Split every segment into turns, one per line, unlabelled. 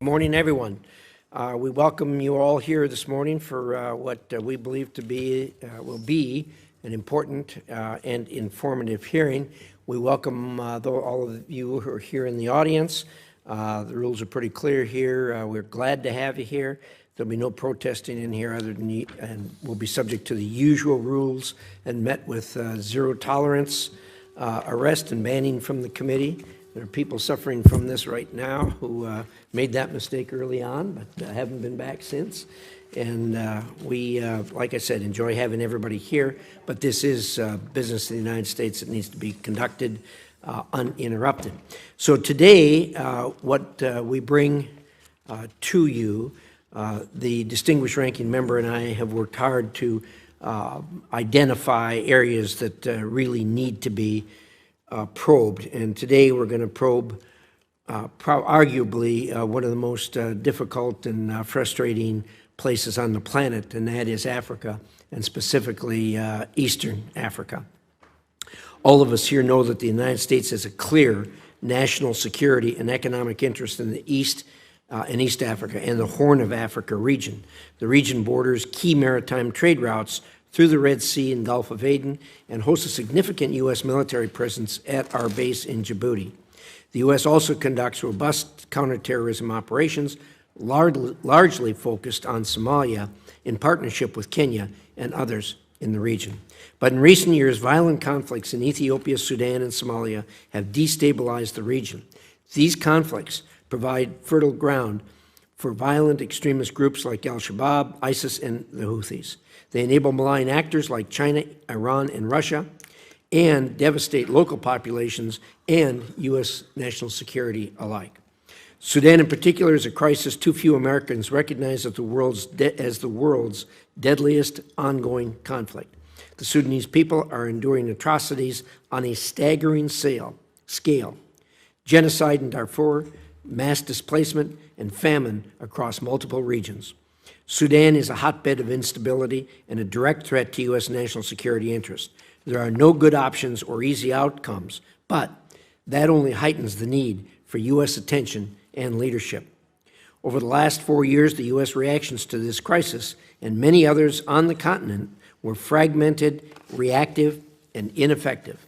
Good morning, everyone. We welcome you all here this morning for what we believe to be will be an important and informative hearing. We welcome all of you who are here in the audience. The rules are pretty clear here. We're glad to have you here. There'll be no protesting in here other than and we'll be subject to the usual rules and met with zero tolerance, arrest and banning from the committee. There are people suffering from this right now who made that mistake early on, but haven't been back since. And we, like I said, enjoy having everybody here, but this is business in the United States that needs to be conducted uninterrupted. So today, what we bring to you, the distinguished ranking member and I have worked hard to identify areas that really need to be probed. And today we're going to probe arguably one of the most difficult and frustrating places on the planet, and that is Africa, and specifically Eastern Africa. All of us here know that the United States has a clear national security and economic interest in the East and East Africa and the Horn of Africa region. The region borders key maritime trade routes through the Red Sea and Gulf of Aden and hosts a significant U.S. military presence at our base in Djibouti. The U.S. also conducts robust counterterrorism operations, largely focused on Somalia in partnership with Kenya and others in the region. But in recent years, violent conflicts in Ethiopia, Sudan, and Somalia have destabilized the region. These conflicts provide fertile ground for violent extremist groups like Al-Shabaab, ISIS, and the Houthis. They enable malign actors like China, Iran, and Russia, and devastate local populations and U.S. national security alike. Sudan in particular is a crisis too few Americans recognize as the world's deadliest ongoing conflict. The Sudanese people are enduring atrocities on a staggering scale, genocide in Darfur, mass displacement, and famine across multiple regions. Sudan is a hotbed of instability and a direct threat to U.S. national security interests. There are no good options or easy outcomes, but that only heightens the need for U.S. attention and leadership. Over the last 4 years, the U.S. reactions to this crisis and many others on the continent were fragmented, reactive, and ineffective.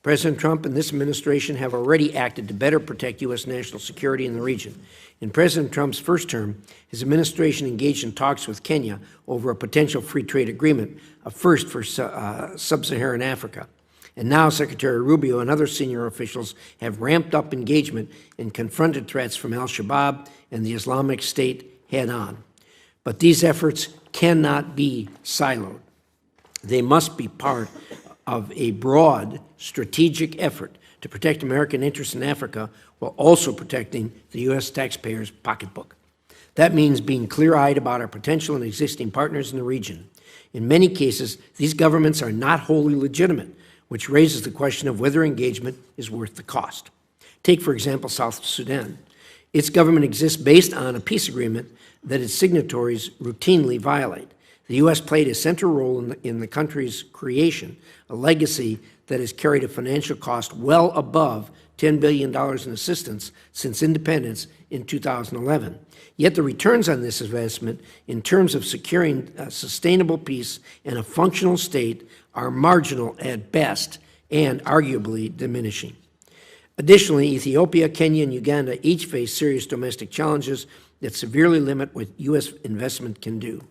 President Trump and this administration have already acted to better protect U.S. national security in the region. In President Trump's first term, his administration engaged in talks with Kenya over a potential free trade agreement, a first for sub-Saharan Africa. And now Secretary Rubio and other senior officials have ramped up engagement and confronted threats from al-Shabaab and the Islamic State head-on. But these efforts cannot be siloed. They must be part of a broad strategic effort to protect American interests in Africa while also protecting the U.S. taxpayer's pocketbook. That means being clear-eyed about our potential and existing partners in the region. In many cases, these governments are not wholly legitimate, which raises the question of whether engagement is worth the cost. Take, for example, South Sudan. Its government exists based on a peace agreement that its signatories routinely violate. The U.S. played a central role in the country's creation, a legacy that has carried a financial cost well above $10 billion in assistance since independence in 2011. Yet the returns on this investment in terms of securing a sustainable peace and a functional state are marginal at best and arguably diminishing. Additionally, Ethiopia, Kenya, and Uganda each face serious domestic challenges that severely limit what U.S. investment can do.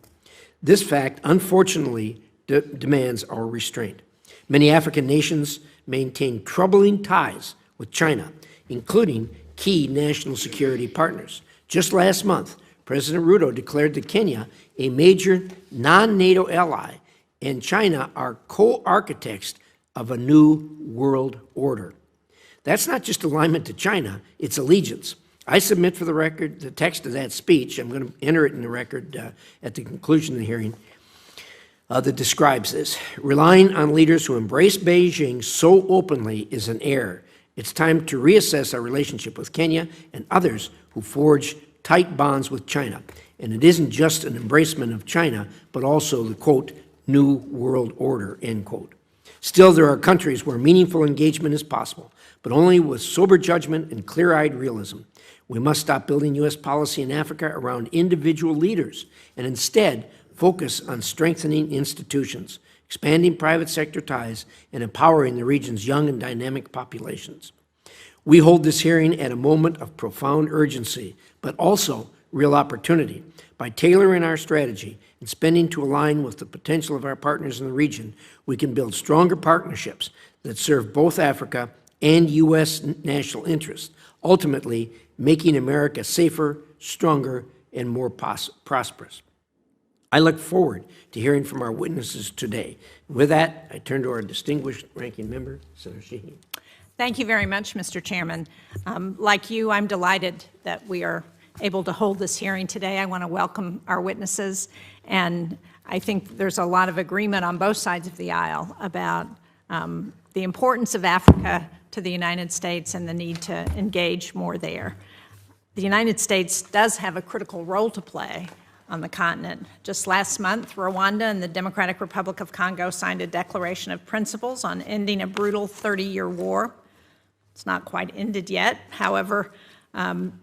This fact, unfortunately, demands our restraint. Many African nations maintain troubling ties with China, including key national security partners. Just last month, President Ruto declared that Kenya, a major non-NATO ally, and China are co-architects of a new world order. That's not just alignment to China, it's allegiance. I submit for the record the text of that speech. I'm going to enter it in the record at the conclusion of the hearing that describes this. Relying on leaders who embrace Beijing so openly is an error. It's time to reassess our relationship with Kenya and others who forge tight bonds with China. And it isn't just an embracement of China, but also the, quote, new world order, end quote. Still, there are countries where meaningful engagement is possible, but only with sober judgment and clear-eyed realism. We must stop building U.S. policy in Africa around individual leaders and instead focus on strengthening institutions, expanding private sector ties, and empowering the region's young and dynamic populations. We hold this hearing at a moment of profound urgency, but also real opportunity. By tailoring our strategy and spending to align with the potential of our partners in the region, we can build stronger partnerships that serve both Africa and U.S. national interests, ultimately making America safer, stronger, and more prosperous. I look forward to hearing from our witnesses today. With that, I turn to our distinguished ranking member, Senator Shaheen.
Thank you very much, Mr. Chairman. Like you, I'm delighted that we are able to hold this hearing today. I want to welcome our witnesses, and I think there's a lot of agreement on both sides of the aisle about the importance of Africa to the United States and the need to engage more there. The United States does have a critical role to play on the continent. Just last month, Rwanda and the Democratic Republic of Congo signed a declaration of principles on ending a brutal 30-year war. It's not quite ended yet. However,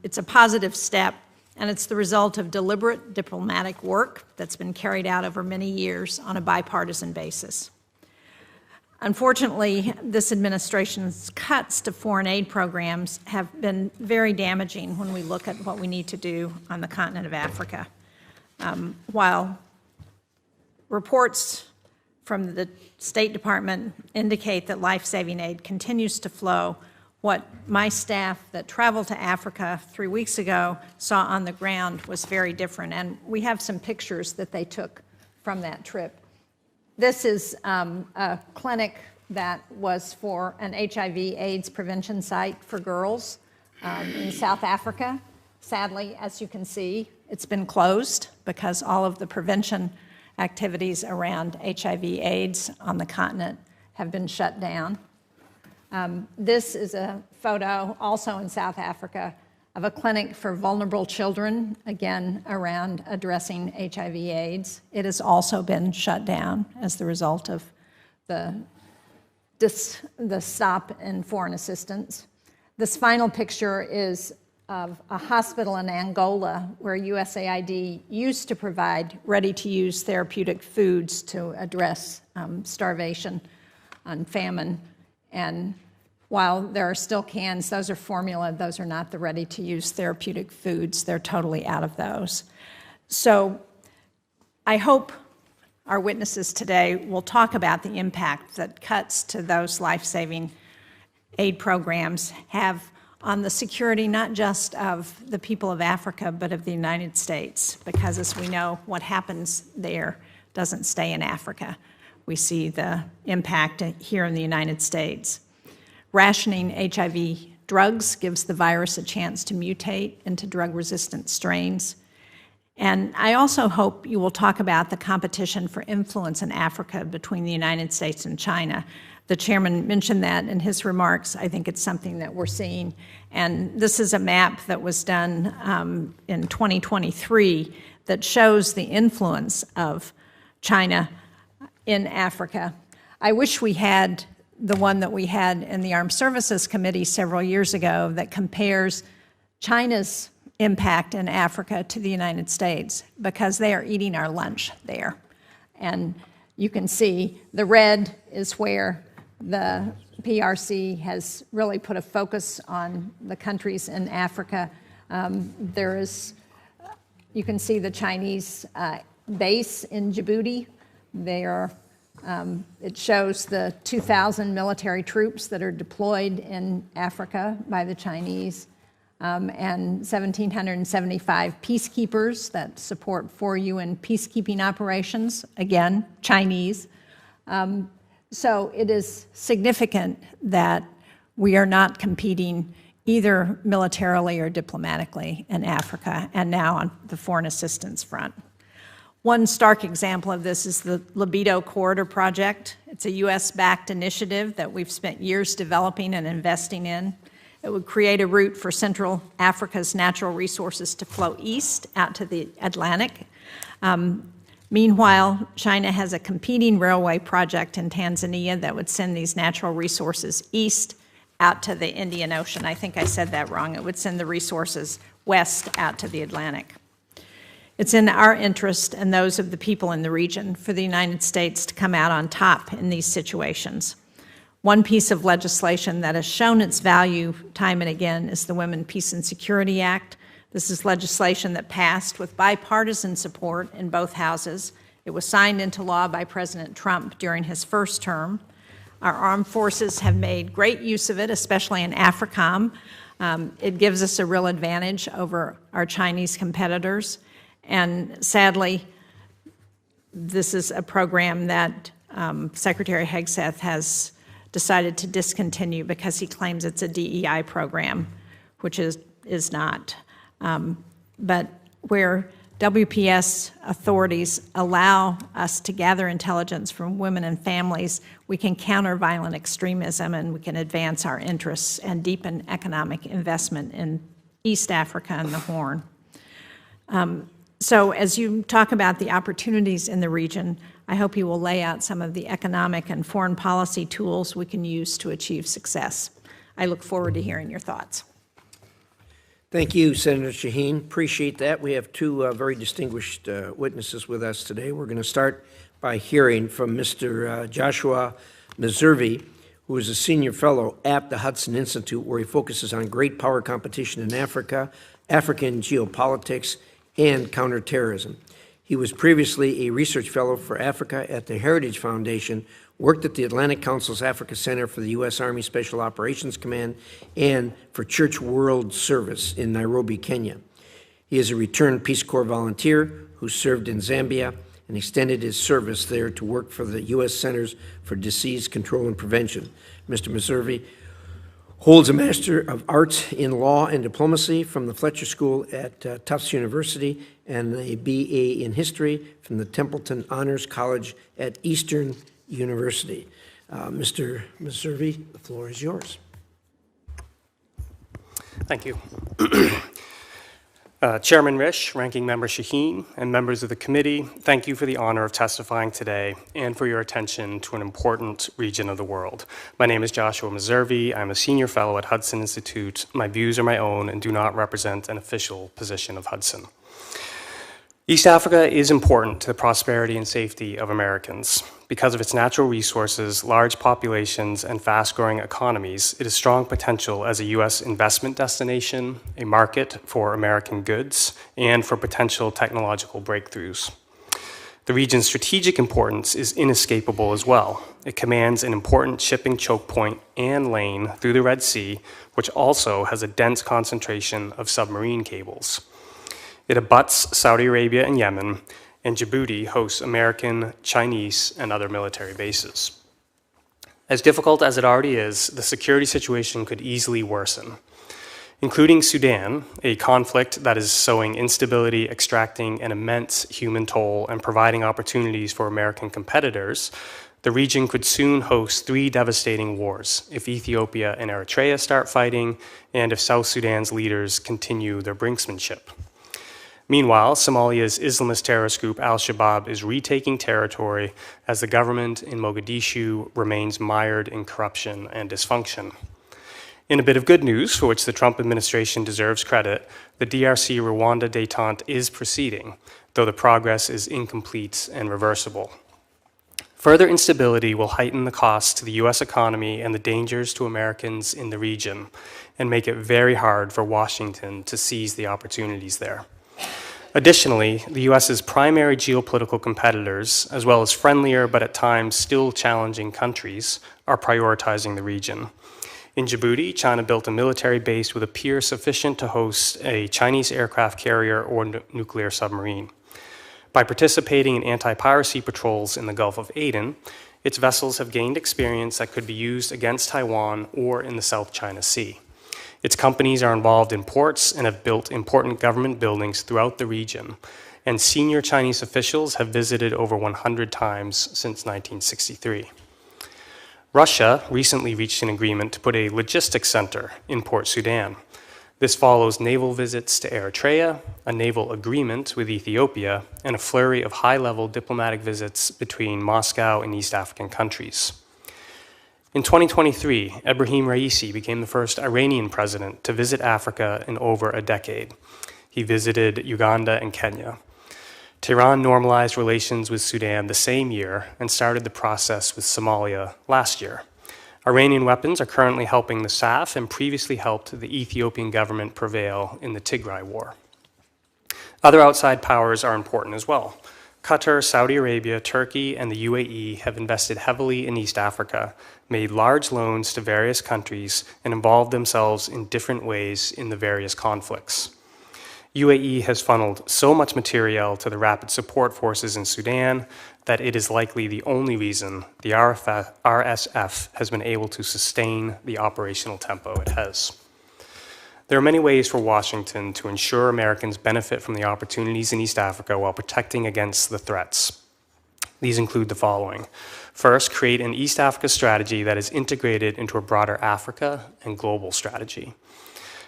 it's a positive step, and it's the result of deliberate diplomatic work that's been carried out over many years on a bipartisan basis. Unfortunately, this administration's cuts to foreign aid programs have been very damaging when we look at what we need to do on the continent of Africa. While reports from the State Department indicate that life-saving aid continues to flow, what my staff that traveled to Africa 3 weeks ago saw on the ground was very different, and we have some pictures that they took from that trip. This is a clinic that was for an HIV/AIDS prevention site for girls in South Africa. Sadly, as you can see, it's been closed because all of the prevention activities around HIV/AIDS on the continent have been shut down. This is a photo also in South Africa of a clinic for vulnerable children, again, around addressing HIV/AIDS. It has also been shut down as the result of the stop in foreign assistance. This final picture is of a hospital in Angola where USAID used to provide ready-to-use therapeutic foods to address starvation and famine. And while there are still cans, those are formula, those are not the ready-to-use therapeutic foods. They're totally out of those. So I hope our witnesses today will talk about the impact that cuts to those life-saving aid programs have on the security not just of the people of Africa, but of the United States, because as we know, what happens there doesn't stay in Africa. We see the impact here in the United States. Rationing HIV drugs gives the virus a chance to mutate into drug-resistant strains. And I also hope you will talk about the competition for influence in Africa between the United States and China. The chairman mentioned that in his remarks. I think it's something that we're seeing. And this is a map that was done in 2023 that shows the influence of China in Africa. I wish we had the one that we had in the Armed Services Committee several years ago that compares China's impact in Africa to the United States, because they are eating our lunch there. And you can see the red is where the PRC has really put a focus on the countries in Africa. You can see the Chinese base in Djibouti. It shows the 2,000 military troops that are deployed in Africa by the Chinese, and 1,775 peacekeepers that support 4 UN peacekeeping operations, again, Chinese. So it is significant that we are not competing either militarily or diplomatically in Africa, and now on the foreign assistance front. One stark example of this is the Libido Corridor Project. It's a US-backed initiative that we've spent years developing and investing in. It would create a route for Central Africa's natural resources to flow east out to the Atlantic. Meanwhile, China has a competing railway project in Tanzania that would send these natural resources east out to the Indian Ocean. I think I said that wrong. It would send the resources west out to the Atlantic. It's in our interest and those of the people in the region for the United States to come out on top in these situations. One piece of legislation that has shown its value time and again is the Women, Peace and Security Act. This is legislation that passed with bipartisan support in both houses. It was signed into law by President Trump during his first term. Our armed forces have made great use of it, especially in AFRICOM. It gives us a real advantage over our Chinese competitors. And sadly, this is a program that Secretary Hegseth has decided to discontinue because he claims it's a DEI program, which is not. But where WPS authorities allow us to gather intelligence from women and families, we can counter violent extremism and we can advance our interests and deepen economic investment in East Africa and the Horn. So as you talk about the opportunities in the region, I hope you will lay out some of the economic and foreign policy tools we can use to achieve success. I look forward to hearing your thoughts.
Thank you, Senator Shaheen. Appreciate that. We have two very distinguished witnesses with us today. We're going to start by hearing from Mr. Joshua Meservey, who is a senior fellow at the Hudson Institute, where he focuses on great power competition in Africa, African geopolitics, and counterterrorism. He was previously a research fellow for Africa at the Heritage Foundation, worked at the Atlantic Council's Africa Center for the U.S. Army Special Operations Command, and for Church World Service in Nairobi, Kenya. He is a returned Peace Corps volunteer who served in Zambia and extended his service there to work for the U.S. Centers for Disease Control and Prevention. Mr. Meservey holds a Master of Arts in Law and Diplomacy from the Fletcher School at Tufts University and a BA in History from the Templeton Honors College at Eastern University. Mr. Meservey, the floor is yours.
Thank you. Chairman Risch, Ranking Member Shaheen, and members of the committee, thank you for the honor of testifying today and for your attention to an important region of the world. My name is Joshua Meservey. I'm a senior fellow at Hudson Institute. My views are my own and do not represent an official position of Hudson. East Africa is important to the prosperity and safety of Americans. Because of its natural resources, large populations, and fast-growing economies, it has strong potential as a U.S. investment destination, a market for American goods, and for potential technological breakthroughs. The region's strategic importance is inescapable as well. It commands an important shipping choke point and lane through the Red Sea, which also has a dense concentration of submarine cables. It abuts Saudi Arabia and Yemen, and Djibouti hosts American, Chinese, and other military bases. As difficult as it already is, the security situation could easily worsen. Including Sudan, a conflict that is sowing instability, extracting an immense human toll, and providing opportunities for American competitors, the region could soon host 3 devastating wars if Ethiopia and Eritrea start fighting, and if South Sudan's leaders continue their brinksmanship. Meanwhile, Somalia's Islamist terrorist group al-Shabaab is retaking territory as the government in Mogadishu remains mired in corruption and dysfunction. In a bit of good news, for which the Trump administration deserves credit, the DRC-Rwanda détente is proceeding, though the progress is incomplete and reversible. Further instability will heighten the costs to the U.S. economy and the dangers to Americans in the region, and make it very hard for Washington to seize the opportunities there. Additionally, the U.S.'s primary geopolitical competitors, as well as friendlier but at times still challenging countries, are prioritizing the region. In Djibouti, China built a military base with a pier sufficient to host a Chinese aircraft carrier or nuclear submarine. By participating in anti-piracy patrols in the Gulf of Aden, its vessels have gained experience that could be used against Taiwan or in the South China Sea. Its companies are involved in ports and have built important government buildings throughout the region, and senior Chinese officials have visited over 100 times since 1963. Russia recently reached an agreement to put a logistics center in Port Sudan. This follows naval visits to Eritrea, a naval agreement with Ethiopia, and a flurry of high-level diplomatic visits between Moscow and East African countries. In 2023, Ebrahim Raisi became the first Iranian president to visit Africa in over a decade. He visited Uganda and Kenya. Tehran normalized relations with Sudan the same year and started the process with Somalia last year. Iranian weapons are currently helping the SAF and previously helped the Ethiopian government prevail in the Tigray war. Other outside powers are important as well. Qatar, Saudi Arabia, Turkey, and the UAE have invested heavily in East Africa, made large loans to various countries, and involved themselves in different ways in the various conflicts. UAE has funneled so much materiel to the rapid support forces in Sudan that it is likely the only reason the RSF has been able to sustain the operational tempo it has. There are many ways for Washington to ensure Americans benefit from the opportunities in East Africa while protecting against the threats. These include the following. First, create an East Africa strategy that is integrated into a broader Africa and global strategy.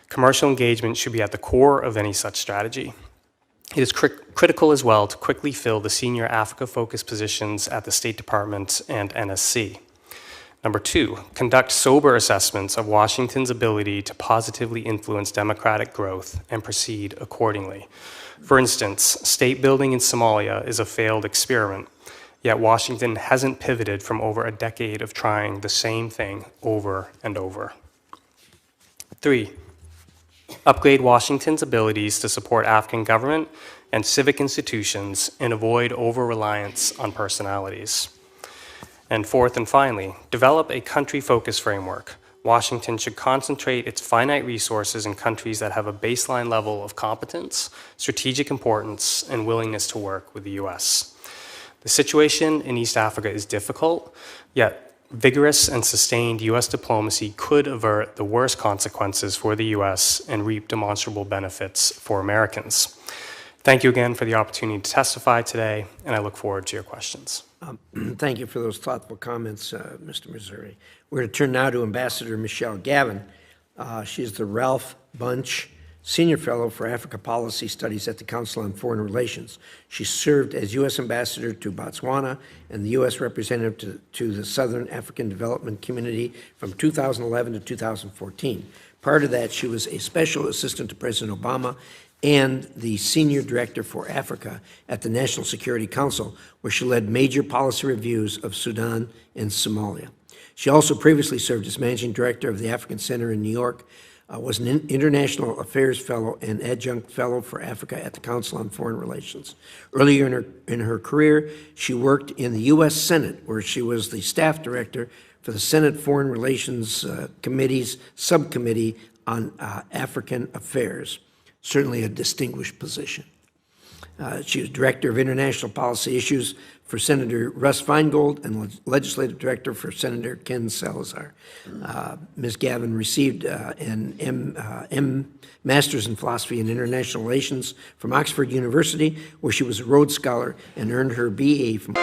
Commercial engagement should be at the core of any such strategy. It is critical as well to quickly fill the senior Africa-focused positions at the State Department and NSC. Number two, conduct sober assessments of Washington's ability to positively influence democratic growth and proceed accordingly. For instance, state building in Somalia is a failed experiment, yet Washington hasn't pivoted from over a decade of trying the same thing over and over. Three, upgrade Washington's abilities to support African government and civic institutions and avoid over-reliance on personalities. And fourth and finally, develop a country-focused framework. Washington should concentrate its finite resources in countries that have a baseline level of competence, strategic importance, and willingness to work with the U.S. The situation in East Africa is difficult, yet vigorous and sustained U.S. diplomacy could avert the worst consequences for the U.S. and reap demonstrable benefits for Americans. Thank you again for the opportunity to testify today, and I look forward to your questions.
Thank you for those thoughtful comments, Mr. Missouri. We're going to turn now to Ambassador Michelle Gavin. She's the Ralph Bunche Senior Fellow for Africa Policy Studies at the Council on Foreign Relations. She served as U.S. Ambassador to Botswana and the U.S. Representative to the Southern African Development Community from 2011 to 2014. Prior to that, she was a Special Assistant to President Obama and the Senior Director for Africa at the National Security Council, where she led major policy reviews of Sudan and Somalia. She also previously served as Managing Director of the African Center in New York, was an International Affairs Fellow and Adjunct Fellow for Africa at the Council on Foreign Relations. Earlier in her career, she worked in the U.S. Senate, where she was the Staff Director for the Senate Foreign Relations Committee's Subcommittee on African Affairs. Certainly a distinguished position. She was Director of International Policy Issues for Senator Russ Feingold and Legislative Director for Senator Ken Salazar. Ms. Gavin received an Master's in Philosophy and International Relations from Oxford University, where she was a Rhodes Scholar and earned her BA from